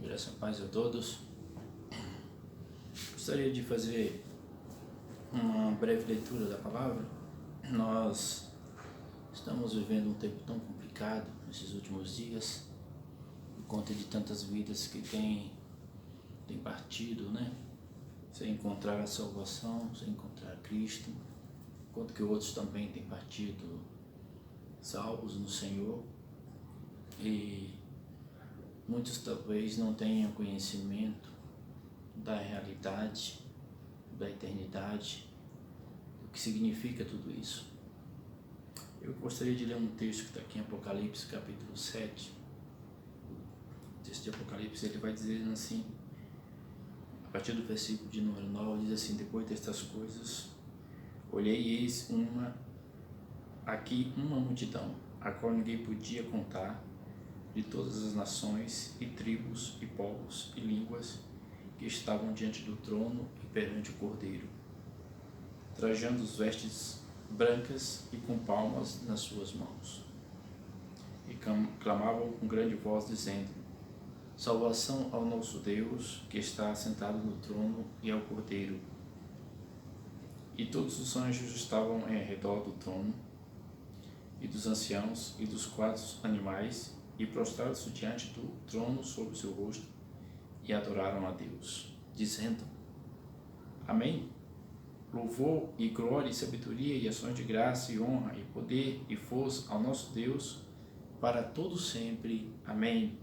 Graça e paz a todos. Gostaria de fazer uma breve leitura da palavra. Nós estamos vivendo um tempo tão complicado nesses últimos dias, por conta de tantas vidas que têm partido, sem encontrar a salvação, sem encontrar Cristo, enquanto que outros também têm partido salvos no Senhor, e muitos talvez não tenham conhecimento da realidade, da eternidade, o que significa tudo isso. Eu gostaria de ler um texto que está aqui em Apocalipse, capítulo 7. O texto de Apocalipse, ele vai dizer assim, a partir do versículo de número 9, diz assim: depois destas coisas, olhei e eis aqui uma multidão, a qual ninguém podia contar, de todas as nações e tribos e povos e línguas, que estavam diante do trono e perante o Cordeiro, trajando as vestes brancas e com palmas nas suas mãos, e clamavam com grande voz, dizendo: salvação ao nosso Deus, que está assentado no trono, e ao Cordeiro. E todos os anjos estavam em redor do trono, e dos anciãos, e dos 4 animais, e prostraram-se diante do trono sobre o seu rosto, e adoraram a Deus, dizendo: Amém. Louvor e glória e sabedoria e ações de graça e honra e poder e força ao nosso Deus para todo sempre. Amém.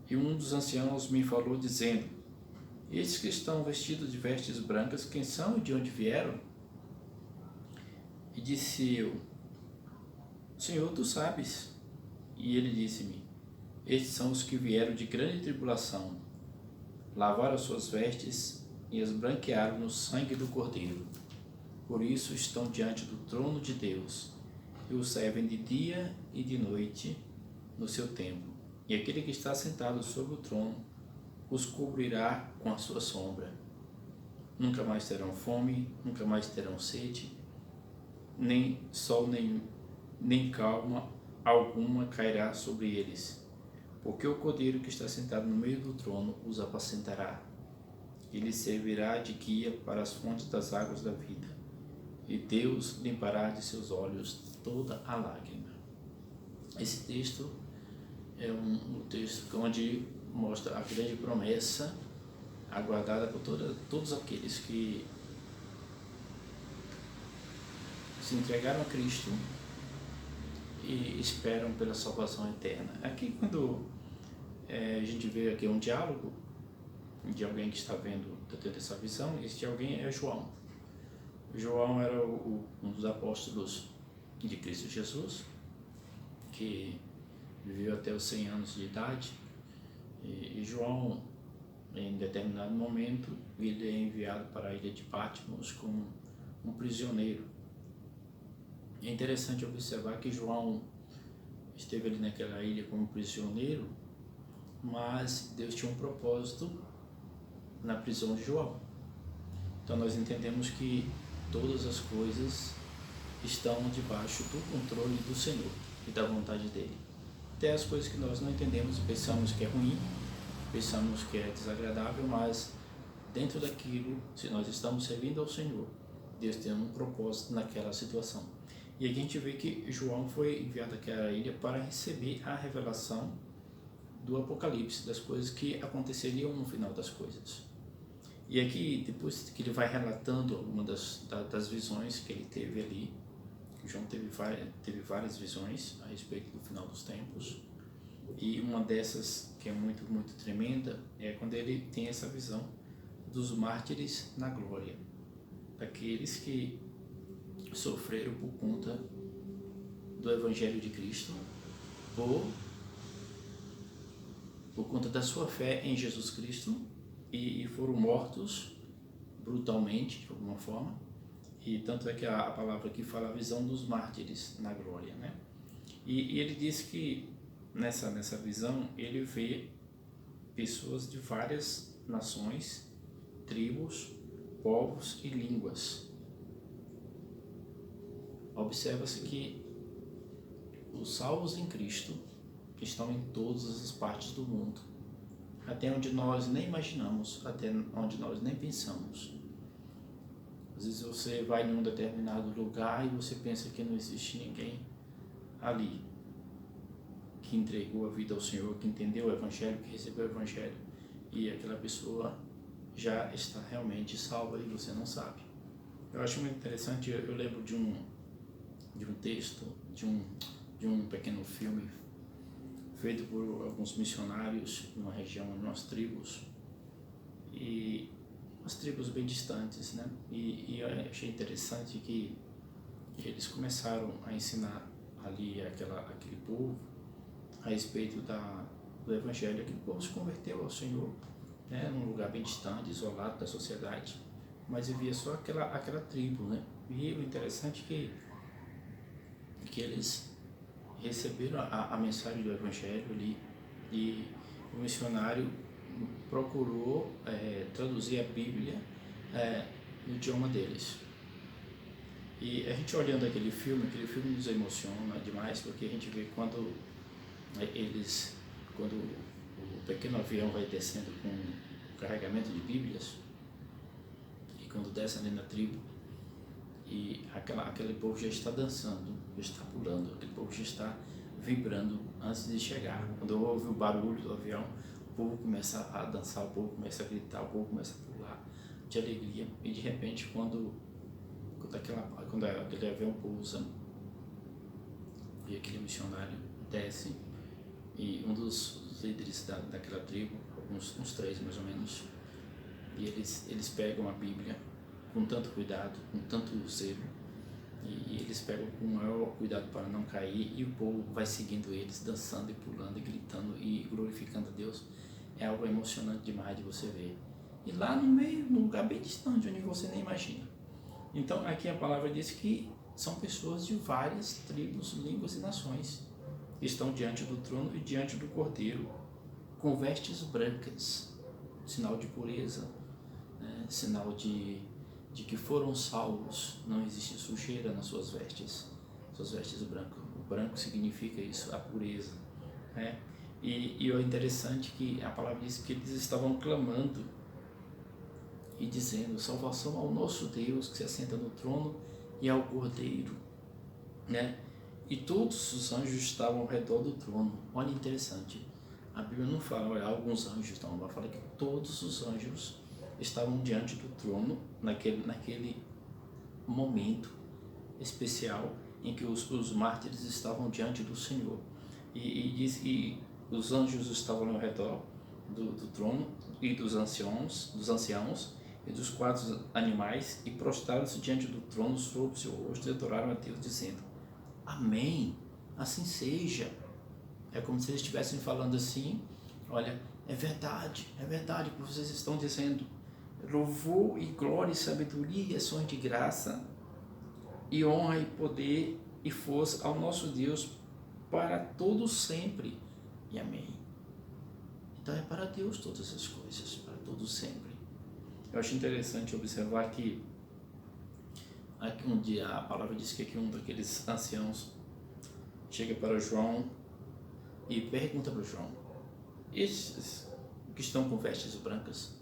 E um dos anciãos me falou, dizendo: estes que estão vestidos de vestes brancas, quem são e de onde vieram? E disse eu: Senhor, tu sabes. E ele disse-me: estes são os que vieram de grande tribulação, lavaram as suas vestes e as branquearam no sangue do Cordeiro. Por isso estão diante do trono de Deus, e o servem de dia e de noite no seu templo. E aquele que está sentado sobre o trono os cobrirá com a sua sombra. Nunca mais terão fome, nunca mais terão sede, nem sol nem calma alguma cairá sobre eles, porque o Cordeiro que está sentado no meio do trono os apacentará. Ele servirá de guia para as fontes das águas da vida, e Deus limpará de seus olhos toda a lágrima. Esse texto é um texto onde mostra a grande promessa aguardada por todos aqueles que se entregaram a Cristo e esperam pela salvação eterna. Aqui, quando a gente vê aqui um diálogo de alguém que está tendo essa visão, este alguém é João. João era um dos apóstolos de Cristo Jesus, que viveu até os 100 anos de idade, e João, em determinado momento, ele é enviado para a ilha de Patmos como um prisioneiro. É interessante observar que João esteve ali naquela ilha como prisioneiro, mas Deus tinha um propósito na prisão de João. Então nós entendemos que todas as coisas estão debaixo do controle do Senhor e da vontade dele. Até as coisas que nós não entendemos, pensamos que é ruim, pensamos que é desagradável, mas dentro daquilo, se nós estamos servindo ao Senhor, Deus tem um propósito naquela situação. E aqui a gente vê que João foi enviado àquela ilha para receber a revelação do Apocalipse, das coisas que aconteceriam no final das coisas. E aqui, depois que ele vai relatando algumas das visões que ele teve ali, João teve várias visões a respeito do final dos tempos, e uma dessas, que é muito, muito tremenda, é quando ele tem essa visão dos mártires na glória, daqueles que sofreram por conta do Evangelho de Cristo, por conta da sua fé em Jesus Cristo, e foram mortos brutalmente, de alguma forma. E tanto é que a palavra aqui fala a visão dos mártires na glória, E ele diz que nessa visão ele vê pessoas de várias nações, tribos, povos e línguas. Observa-se que os salvos em Cristo estão em todas as partes do mundo. até onde nós nem imaginamos, até onde nós nem pensamos. Às vezes você vai num determinado lugar e você pensa que não existe ninguém ali que entregou a vida ao Senhor, que entendeu o Evangelho, que recebeu o Evangelho, e aquela pessoa já está realmente salva e você não sabe. Eu acho muito interessante, eu lembro de um texto, de um pequeno filme feito por alguns missionários numa região, em umas tribos, e umas tribos bem distantes, né? E eu achei interessante que eles começaram a ensinar ali aquele povo a respeito do Evangelho. Aquele povo se converteu ao Senhor, né? Num lugar bem distante, isolado da sociedade, mas vivia só aquela tribo, né? E o interessante é que eles receberam a mensagem do Evangelho ali, e o missionário procurou traduzir a Bíblia no idioma deles. E a gente olhando aquele filme nos emociona demais, porque a gente vê quando o pequeno avião vai descendo com carregamento de Bíblias, e quando desce ali na tribo, e aquele povo já está dançando, já está pulando, aquele povo já está vibrando antes de chegar. Quando ouve o barulho do avião, o povo começa a dançar, o povo começa a gritar, o povo começa a pular de alegria. E de repente, quando aquele avião pousa e aquele missionário desce, e um dos líderes daquela tribo, uns 3 mais ou menos, e eles pegam a Bíblia com tanto cuidado, com tanto zelo, e eles pegam com o maior cuidado para não cair, e o povo vai seguindo eles, dançando e pulando e gritando e glorificando a Deus. É algo emocionante demais de você ver. E lá no meio, num lugar bem distante, onde você nem imagina. Então aqui a palavra diz que são pessoas de várias tribos, línguas e nações que estão diante do trono e diante do Cordeiro, com vestes brancas, sinal de pureza, né? Sinal de que foram salvos. Não existe sujeira nas suas vestes brancas. O branco significa isso, a pureza, né? E o interessante é que a palavra diz que eles estavam clamando e dizendo: salvação ao nosso Deus que se assenta no trono e ao Cordeiro, né? E todos os anjos estavam ao redor do trono. Olha, interessante, a Bíblia não fala, olha, alguns anjos não, ela fala que todos os anjos estavam diante do trono naquele momento especial em que os mártires estavam diante do Senhor, e os anjos estavam ao redor do trono e dos anciãos e dos 4 animais, e prostraram-se diante do trono sobre o seu rosto e adoraram a Deus, dizendo: amém, assim seja. É como se eles estivessem falando assim: olha, é verdade o que vocês estão dizendo. Louvor e glória e sabedoria e ações de graça e honra e poder e força ao nosso Deus para todos sempre. E amém. Então é para Deus todas as coisas, para todos sempre. Eu acho interessante observar que aqui um dia a palavra diz que aqui um daqueles anciãos chega para João e pergunta para João: esses que estão com vestes brancas,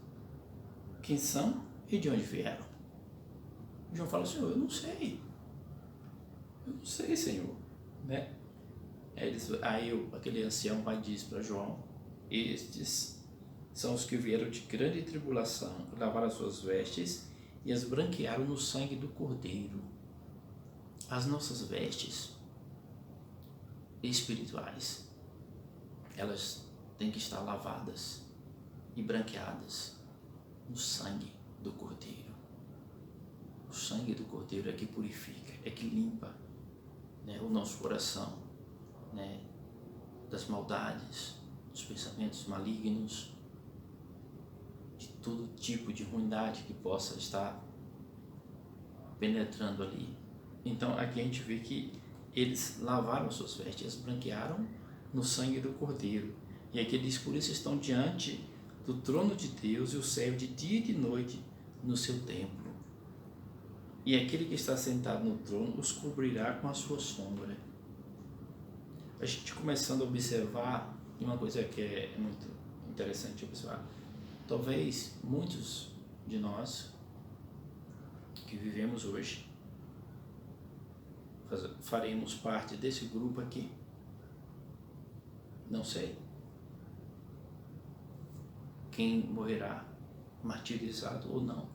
quem são e de onde vieram? João fala: Senhor, eu não sei, Senhor, né? Aí aquele ancião vai e diz para João: estes são os que vieram de grande tribulação, lavaram as suas vestes e as branquearam no sangue do Cordeiro. As nossas vestes espirituais, elas têm que estar lavadas e branqueadas no sangue do Cordeiro. O sangue do Cordeiro é que purifica, é que limpa, né, o nosso coração, né, das maldades, dos pensamentos malignos, de todo tipo de ruindade que possa estar penetrando ali. Então aqui a gente vê que eles lavaram suas vestes, branquearam no sangue do Cordeiro. E aqui diz: por isso estão diante do trono de Deus e o servem de dia e de noite no seu templo. E aquele que está sentado no trono os cobrirá com a sua sombra. A gente começando a observar uma coisa que é muito interessante observar. Talvez muitos de nós que vivemos hoje faremos parte desse grupo aqui. Não sei quem morrerá martirizado ou não.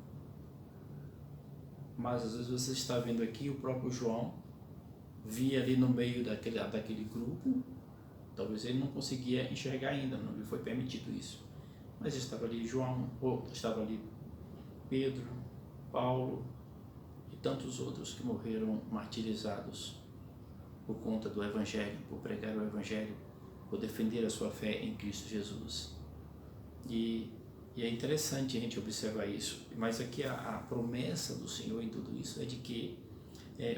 Mas às vezes você está vendo aqui o próprio João via ali no meio daquele grupo. Talvez ele não conseguia enxergar ainda, não lhe foi permitido isso. Mas estava ali João, ou estava ali Pedro, Paulo e tantos outros que morreram martirizados por conta do Evangelho, por pregar o Evangelho, por defender a sua fé em Cristo Jesus. E é interessante a gente observar isso, mas aqui a promessa do Senhor em tudo isso é de que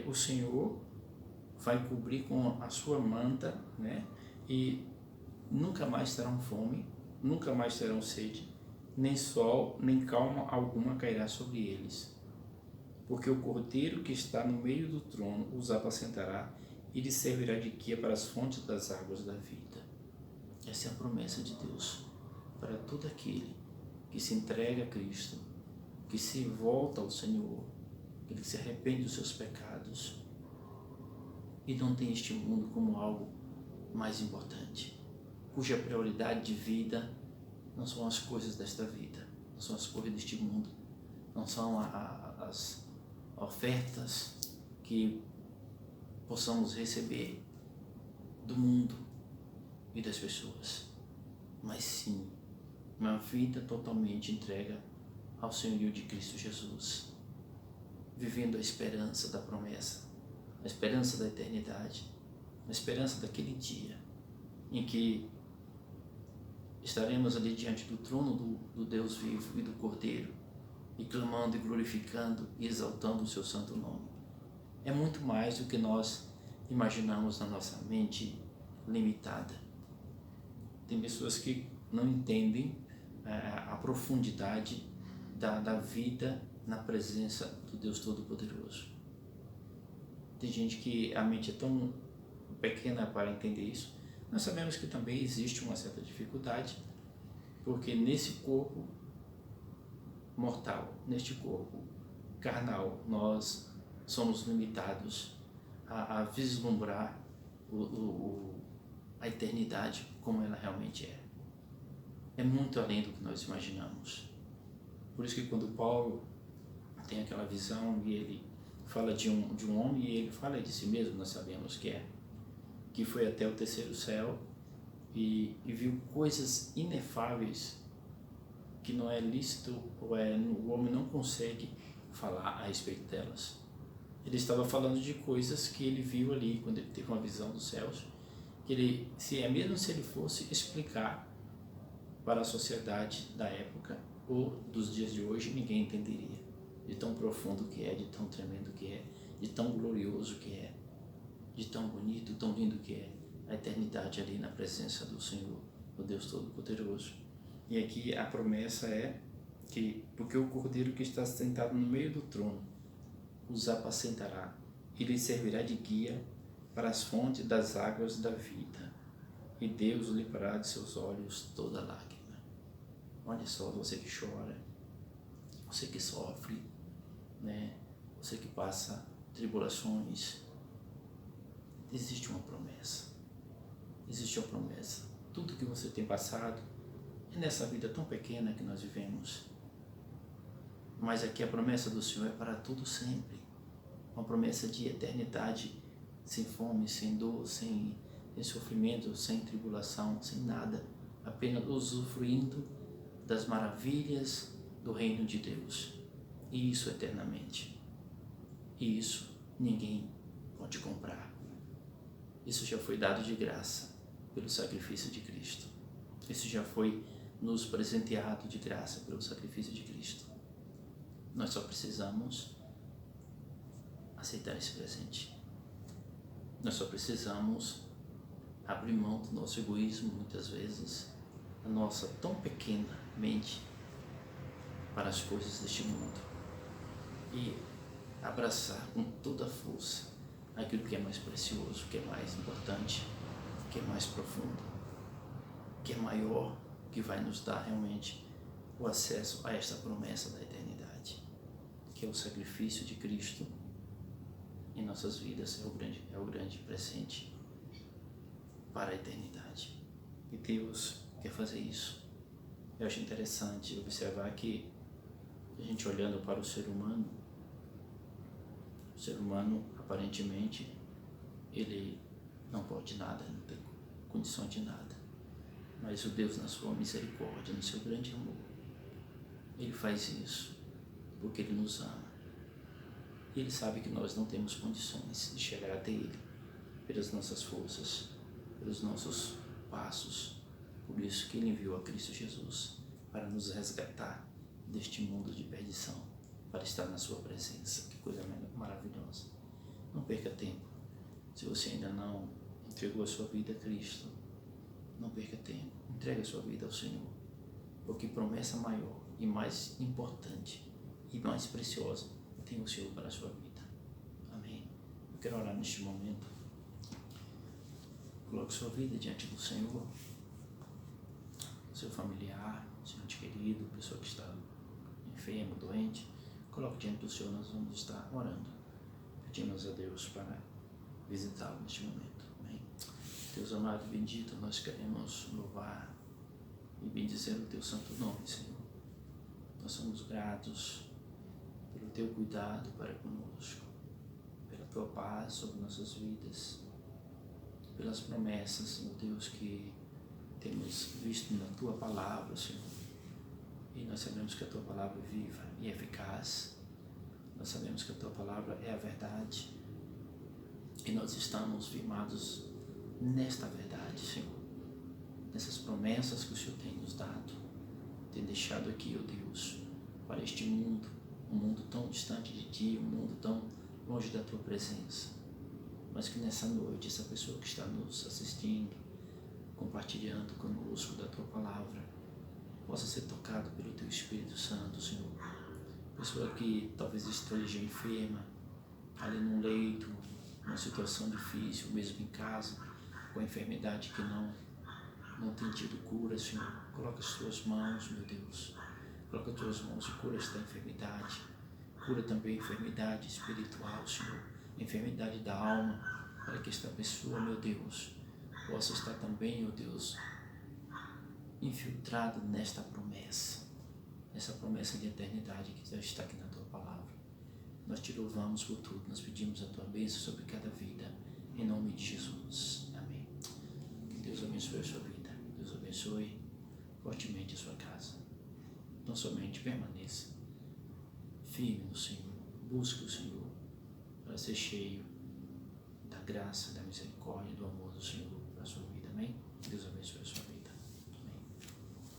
o Senhor vai cobrir com a sua manta, né? E nunca mais terão fome, nunca mais terão sede, nem sol, nem calma alguma cairá sobre eles. Porque o Cordeiro que está no meio do trono os apacentará e lhes servirá de guia para as fontes das águas da vida. Essa é a promessa de Deus para todo aquele que se entrega a Cristo, que se volta ao Senhor, que se arrepende dos seus pecados e não tem este mundo como algo mais importante, cuja prioridade de vida não são as coisas desta vida, não são as coisas deste mundo, não são as ofertas que possamos receber do mundo e das pessoas, mas sim uma vida totalmente entregue ao senhorio de Cristo Jesus, vivendo a esperança da promessa, a esperança da eternidade, a esperança daquele dia em que estaremos ali diante do trono do Deus vivo e do Cordeiro, e clamando e glorificando e exaltando o seu santo nome. É muito mais do que nós imaginamos na nossa mente limitada. Tem pessoas que não entendem a profundidade da vida na presença do Deus Todo-Poderoso. Tem gente que a mente é tão pequena para entender isso. Nós sabemos que também existe uma certa dificuldade, porque nesse corpo mortal, neste corpo carnal, nós somos limitados a vislumbrar a eternidade como ela realmente é. É muito além do que nós imaginamos. Por isso que quando Paulo tem aquela visão e ele fala de um homem e ele fala de si mesmo, nós sabemos que foi até o terceiro céu e viu coisas inefáveis que não é lícito, o homem não consegue falar a respeito delas. Ele estava falando de coisas que ele viu ali quando ele teve uma visão dos céus, que mesmo se ele fosse explicar para a sociedade da época ou dos dias de hoje, ninguém entenderia, de tão profundo que é, de tão tremendo que é, de tão glorioso que é, de tão bonito, tão lindo que é a eternidade ali na presença do Senhor, o Deus Todo-Poderoso. E aqui a promessa é que, porque o Cordeiro que está sentado no meio do trono os apacentará e lhes servirá de guia para as fontes das águas da vida, e Deus limpará de seus olhos toda lágrima. Olha só, você que chora, você que sofre, né? Você que passa tribulações, existe uma promessa. Existe uma promessa. Tudo que você tem passado é nessa vida tão pequena que nós vivemos. Mas aqui a promessa do Senhor é para tudo sempre. Uma promessa de eternidade, sem fome, sem dor, sem sofrimento, sem tribulação, sem nada. Apenas usufruindo das maravilhas do reino de Deus. E isso eternamente. E isso ninguém pode comprar. Isso já foi dado de graça pelo sacrifício de Cristo. Isso já foi nos presenteado de graça pelo sacrifício de Cristo. Nós só precisamos aceitar esse presente. Nós só precisamos abrir mão do nosso egoísmo, muitas vezes, a nossa tão pequena mente para as coisas deste mundo e abraçar com toda a força aquilo que é mais precioso, que é mais importante, que é mais profundo, que é maior, que que vai nos dar realmente o acesso a esta promessa da eternidade, que é o sacrifício de Cristo em nossas vidas, é o grande presente para a eternidade. E Deus quer fazer isso. Eu acho interessante observar que a gente olhando para o ser humano aparentemente ele não pode nada, não tem condição de nada. Mas o Deus, na sua misericórdia, no seu grande amor, Ele faz isso porque Ele nos ama. E Ele sabe que nós não temos condições de chegar até Ele pelas nossas forças, pelos nossos passos. Por isso que Ele enviou a Cristo Jesus para nos resgatar deste mundo de perdição, para estar na sua presença. Que coisa maravilhosa. Não perca tempo. Se você ainda não entregou a sua vida a Cristo, não perca tempo. Entregue a sua vida ao Senhor. Porque promessa maior e mais importante e mais preciosa tem o Senhor para a sua vida. Amém. Eu quero orar neste momento. Coloque sua vida diante do Senhor. Seu familiar, seu ente querido, pessoa que está enfermo, doente. Coloque diante do Senhor. Nós vamos estar orando. Pedimos a Deus para visitá-lo neste momento. Amém. Deus amado e bendito, nós queremos louvar e bendizer o Teu santo nome, Senhor. Nós somos gratos pelo Teu cuidado para conosco, pela Tua paz sobre nossas vidas, pelas promessas, meu Deus, que temos visto na Tua palavra, Senhor. E nós sabemos que a Tua palavra é viva e eficaz. Nós sabemos que a Tua palavra é a verdade. E nós estamos firmados nesta verdade, Senhor. Nessas promessas que o Senhor tem nos dado. Tem deixado aqui, ó Deus, para este mundo. Um mundo tão distante de Ti, um mundo tão longe da Tua presença. Mas que nessa noite, essa pessoa que está nos assistindo, compartilhando conosco da Tua palavra, possa ser tocado pelo Teu Espírito Santo, Senhor. Pessoa que talvez esteja enferma, ali num leito, numa situação difícil, mesmo em casa, com a enfermidade que não tem tido cura, Senhor. Coloca as Tuas mãos, meu Deus. Coloca as Tuas mãos e cura esta enfermidade. Cura também a enfermidade espiritual, Senhor. A enfermidade da alma, para que esta pessoa, meu Deus, possa estar também, meu Deus, infiltrado nesta promessa. Essa promessa de eternidade que já está aqui na Tua palavra. Nós Te louvamos por tudo, nós pedimos a Tua bênção sobre cada vida, em nome de Jesus. Amém. Que Deus abençoe a sua vida, Deus abençoe fortemente a sua casa. Não somente permaneça firme no Senhor, busque o Senhor para ser cheio da graça, da misericórdia e do amor do Senhor para a sua vida. Amém. Deus abençoe a sua vida.